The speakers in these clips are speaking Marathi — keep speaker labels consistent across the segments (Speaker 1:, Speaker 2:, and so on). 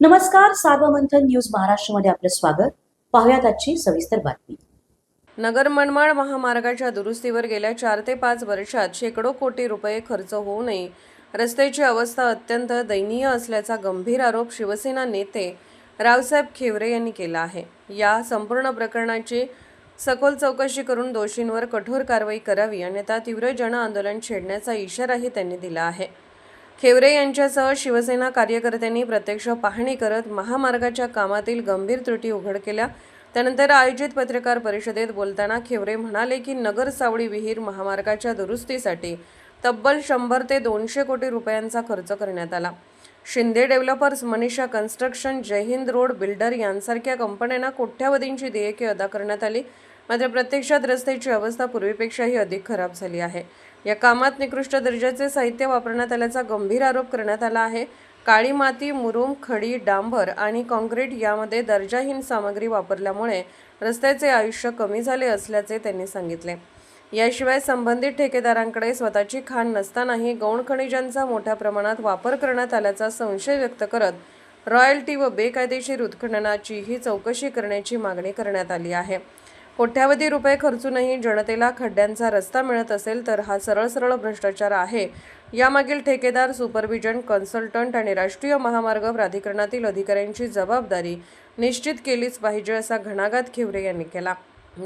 Speaker 1: नमस्कार, सार्वमंथन न्यूज महाराष्ट्रमध्ये आपलं स्वागत. पाहुयात आजची सविस्तर बातमी.
Speaker 2: नगर मनमाड महामार्गाच्या दुरुस्तीवर गेल्या 4 ते 5 वर्षात शेकडो कोटी रुपये खर्च होऊनही रस्त्याची अवस्था अत्यंत दयनीय असल्याचा गंभीर आरोप शिवसेना नेते रावसाहेब खेवरे यांनी केला आहे. या संपूर्ण प्रकरणाची सखोल चौकशी करून दोषींवर कठोर कारवाई करावी अन्यथा तीव्र जनआंदोलन छेडण्याचा इशाराही त्यांनी दिला आहे. खेवरे यांच्यासह शिवसेना कार्यकर्त्यांनी प्रत्यक्ष पाहणी करत महामार्गाच्या कामातील गंभीर त्रुटी उघड केल्या. त्यानंतर आयोजित पत्रकार परिषदेत बोलताना खेवरे म्हणाले की नगर सावळी विहीर महामार्गाच्या दुरुस्तीसाठी तब्बल 100 ते 200 कोटी रुपयांचा खर्च करण्यात आला. Shinde developers, Manisha construction, Jaihind road builder यांसारख्या कंपन्यांना कोट्यावधींची देयके अदा करण्यात आली. मात्र प्रत्यक्षात रस्त्याची अवस्था पूर्वीपेक्षाही अधिक खराब झाली आहे. या कामात निकृष्ट दर्जाचे साहित्य वापरण्यात आल्याचा गंभीर आरोप करण्यात आला आहे. काळी माती, मुरुम, खडी, डांबर आणि काँक्रीट यामध्ये दर्जाहीन सामग्री वापरल्यामुळे रस्त्याचे आयुष्य कमी झाले असल्याचे त्यांनी सांगितले. याशिवाय संबंधित ठेकेदारांकडे स्वतःची खाण नसतानाही गौण खनिजांचा मोठ्या प्रमाणात वापर करण्यात आल्याचा संशय व्यक्त करत रॉयल्टी व बेकायदेशीर उत्खननाचीही चौकशी करण्याची मागणी करण्यात आली आहे. कोट्यावधी रुपये खर्चूनही जनतेला खड्ड्यांचा रस्ता मिळत असेल तर हा सरळ भ्रष्टाचार आहे. यामागील ठेकेदार, सुपरव्हिजन, कन्सल्टंट आणि राष्ट्रीय महामार्ग प्राधिकरणातील अधिकाऱ्यांची जबाबदारी निश्चित केलीच पाहिजे असा घणाघात खेवरे यांनी केला.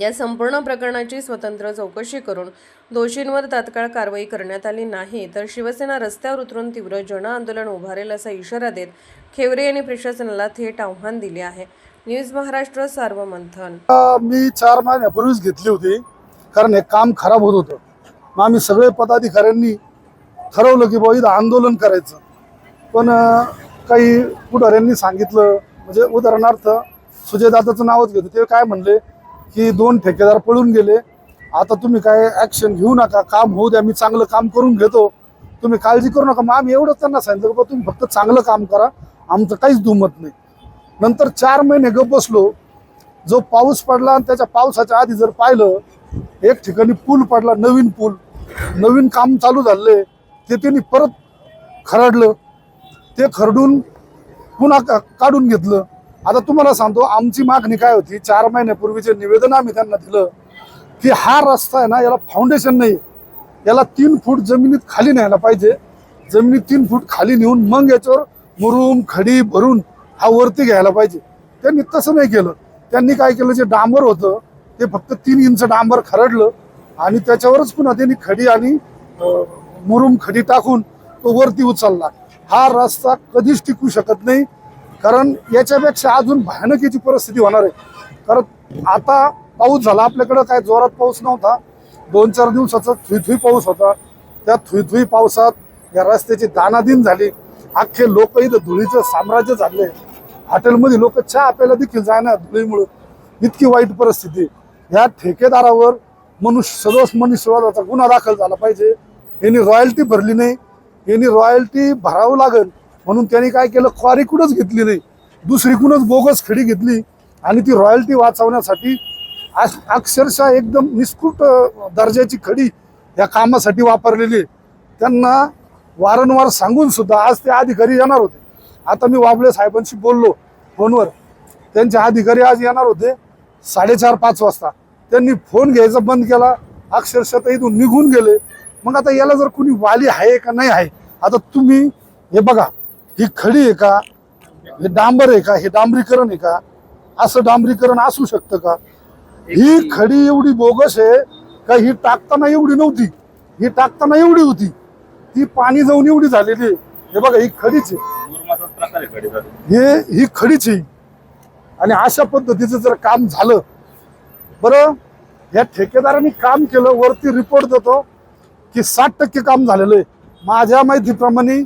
Speaker 2: या संपूर्ण प्रकरणाची स्वतंत्र चौकशी करून दोषींवर तात्काळ कारवाई करण्यात आली नाही तर शिवसेना रस्त्यावर उतरून तीव्र जनआंदोलन उभारेल असा इशारा देत खेवरे यांनी प्रशासनाला थेट आव्हान दिले आहे. न्यूज महाराष्ट्र, सार्वमंथन.
Speaker 3: मी 4 महिन्यापूर्वीच घेतली होती कारण हे काम खराब होत होतं. मग आम्ही सगळे पदाधिकाऱ्यांनी ठरवलं की बाबा इथं आंदोलन करायचं. पण काही पुढाऱ्यांनी सांगितलं, म्हणजे उदाहरणार्थ सुजय दादाचं नावच घेतो, ते काय म्हणले की 2 ठेकेदार पळून गेले, आता तुम्ही काय ॲक्शन घेऊ नका, काम होऊ द्या, मी चांगलं काम करून घेतो, तुम्ही काळजी करू नका. मग आम्ही एवढंच त्यांना सांगितलं की तुम्ही फक्त चांगलं काम करा, आमचं काहीच दुमत नाही. नंतर 4 महिने गप बसलो. जो पाऊस पडला आणि त्याच्या पावसाच्या आधी जर पाहिलं, एक ठिकाणी पूल पडला, नवीन पूल, नवीन काम चालू झाले, ते त्यांनी परत खरडलं, ते खरडून पुन्हा काढून घेतलं. आता तुम्हाला सांगतो आमची मागणी काय होती. 4 महिन्यापूर्वीचे निवेदन आम्ही त्यांना दिलं की हा रस्ता आहे ना, याला फाउंडेशन नाही, याला 3 फूट जमिनीत खाली न्यायला पाहिजे. जमिनीत 3 फूट खाली नेऊन मग याच्यावर मुरुम, खडी भरून हा वरती घ्यायला पाहिजे. त्यांनी तसं नाही केलं. त्यांनी काय केलं, जे डांबर होतं ते फक्त 3 इंच डांबर खरडलं आणि त्याच्यावरच पुन्हा त्यांनी खडी आणि मुरुम खडी टाकून तो वरती उचलला. हा रस्ता कधीच टिकू शकत नाही, कारण याच्यापेक्षा अजून भयानकीची परिस्थिती होणार आहे. कारण आता पाऊस झाला, आपल्याकडं काय जोरात पाऊस नव्हता, 2-4 दिवसाचा थुईथुई पाऊस होता. त्या थुईथुई पावसात या रस्त्याची दानादिन झाली. अख्खे लोक इथं धुळीचं साम्राज्य झाले. हॉटेलमध्ये लोक चहा प्यायला देखील जाणार धुळीमुळे. इतकी वाईट परिस्थिती. या ठेकेदारावर मनुष्यवधाचा गुन्हा दाखल झाला पाहिजे. यांनी रॉयल्टी भरली नाही, यांनी रॉयल्टी भरावं लागेल म्हणून त्यांनी काय केलं, क्वारीकडूनच घेतली नाही, दुसरीकडूनच बोगस खडी घेतली आणि ती रॉयल्टी वाचवण्यासाठी अक्षरशः एकदम निष्कृत दर्जाची खडी या कामासाठी वापरलेली. त्यांना वारंवार सांगून सुद्धा आज ते अधिकारी येणार होते. आता मी वाबळे साहेबांशी बोललो फोनवर, त्यांचे अधिकारी आज येणार होते 4:30-5 वाजता. त्यांनी फोन घ्यायचा बंद केला, अक्षरशः ते इथून निघून गेले. मग आता याला जर कोणी वाली आहे का नाही आहे, आता तुम्ही हे बघा, ही खडी आहे का, हे डांबर आहे का, हे डांबरीकरण आहे का, असं डांबरीकरण असू शकतं का? ही खडी एवढी बोगस आहे का? ही टाकताना एवढी नव्हती, ही टाकताना एवढी होती, ती पाणी जाऊन एवढी झालेली आहे. हे बघा, ही खडीच आहे, ही खडीच आहे. आणि अशा पद्धतीचं जर काम झालं, बरं या ठेकेदारांनी काम केलं, वरती रिपोर्ट देतो की 60% काम झालेलं आहे. माझ्या माहितीप्रमाणे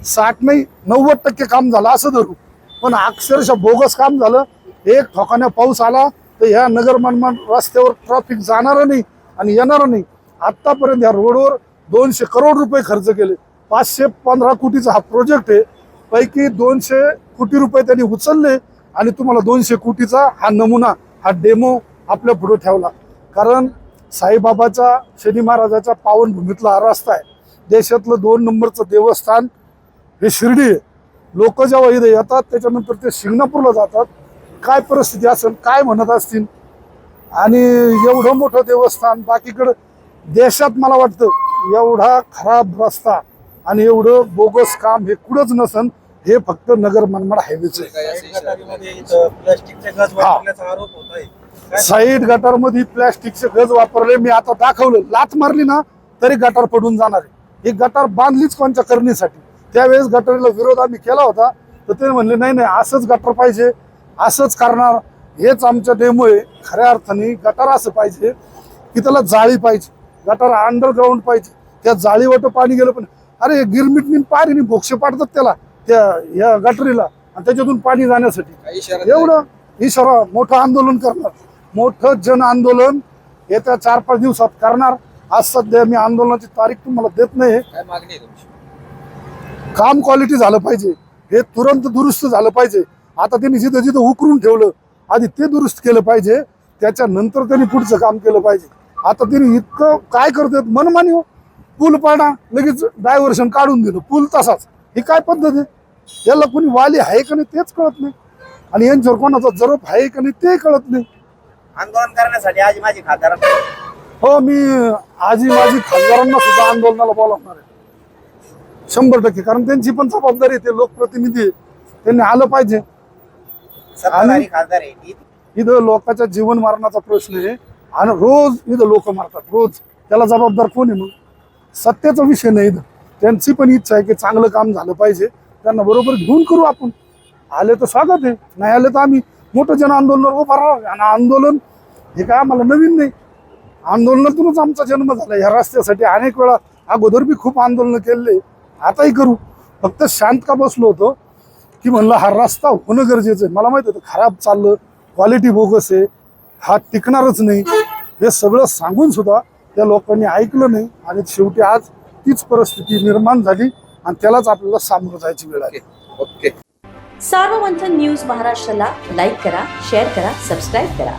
Speaker 3: 60 नाही 90% काम झालं असं धरू, पण अक्षरशः बोगस काम झालं. एक ठोकाने पाऊस आला तर ह्या नगर मनमाड रस्त्यावर ट्रॅफिक जाणार नाही आणि येणार नाही. आतापर्यंत या रोडवर 200 करोड रुपये खर्च केले. 515 कोटीचा हा प्रोजेक्ट आहे. पैकी 200 कोटी रुपये त्यांनी उचलले आणि तुम्हाला 200 कोटीचा हा नमुना, हा डेमो आपल्या पुढे ठेवला. कारण साईबाबाच्या, शनी महाराजाच्या पावनभूमीतला हा रस्ता आहे. देशातलं 2 नंबरचं देवस्थान हे शिर्डी आहे. लोक जेव्हा इथे येतात त्याच्यानंतर ते शिंगणापूरला जातात, काय परिस्थिती असेल, काय म्हणत असतील. आणि एवढं मोठं देवस्थान बाकीकडं देशात मला वाटतं एवढा खराब रस्ता आणि एवढं बोगस काम हे कुठंच नसन. हे फक्त नगर मनमाड हायवेच साईड गटारमध्ये प्लॅस्टिकचे गज वापरले. मी आता दाखवलं, लाथ मारली ना तरी गटार पडून जाणार आहे. ही गटार बांधलीच कोणत्या करणीसाठी. त्यावेळेस गटारीला विरोध आम्ही केला होता, तर ते म्हणले नाही नाही असंच गटार पाहिजे, असंच करणार. हेच आमच्या डेमो आहे. खऱ्या अर्थाने गटार असं पाहिजे की त्याला जाळी पाहिजे, गटार अंडरग्राऊंड पाहिजे. त्या जाळीवर पाणी गेलं पण अरे गिरमिटनी पारीने भोक्षे पाडतात त्याला त्या या गटारीला, आणि त्याच्यातून पाणी जाण्यासाठी एवढं इशारा. मोठं आंदोलन करणार, मोठं जन आंदोलन येत्या 4-5 दिवसात करणार. आज सध्या मी आंदोलनाची तारीख तुम्हाला देत नाही. काम क्वालिटी झालं पाहिजे, हे तुरंत दुरुस्त झालं पाहिजे. आता त्यांनी जिथं जिथं उकरून ठेवलं आधी ते दुरुस्त केलं पाहिजे, त्याच्यानंतर त्यांनी पुढचं काम केलं पाहिजे. आता त्यांनी इतकं काय करतात मनमानी. हो, पूल पाडा लगेच डायव्हर्शन काढून दिलं, पूल तसाच. ही काय पद्धत आहे? याला कोणी वाली आहे का नाही तेच कळत नाही, आणि यांच्यावर कोणाचा जरब आहे का नाही ते कळत नाही.
Speaker 4: आंदोलन करण्यासाठी आज माझी खासदार
Speaker 3: हो, मी आजी माझी खासदारांना सुद्धा आंदोलनाला बोलावणार आहे 100%. कारण त्यांची पण जबाबदारी आहे, ते लोकप्रतिनिधी आहे, त्यांनी आलं पाहिजे.
Speaker 4: सत्ताधारी खासदार आहे.
Speaker 3: इथं लोकांच्या जीवन मरणाचा प्रश्न आहे आणि रोज इथं लोक मारतात रोज. त्याला जबाबदार कोण आहे? मग सत्तेचा विषय नाही इथं. त्यांची पण इच्छा आहे की चांगलं काम झालं पाहिजे, त्यांना बरोबर घेऊन करू आपण. आले तर स्वागत आहे, नाही आले तर आम्ही मोठं जन आंदोलनावर उभा राहू. आणि आंदोलन हे काय आम्हाला नवीन नाही, आंदोलनातूनच आमचा जन्म झाला. ह्या रस्त्यासाठी अनेक वेळा अगोदर बी खूप आंदोलन केले, आताही करू. फक्त शांत का बसलो होतो की म्हणलं हा रस्ता होणं गरजेचं आहे. मला माहिती होतं खराब चाललं, क्वालिटी बोगस आहे, हा टिकणारच नाही. हे सगळं सांगून सुद्धा त्या लोकांनी ऐकलं नाही, आणि शेवटी आज तीच परिस्थिती निर्माण झाली आणि त्यालाच आपल्याला सामोरं जायची वेळ आली.
Speaker 1: सार्वमंथन न्यूज महाराष्ट्राला लाईक करा, शेअर करा, सबस्क्राईब करा.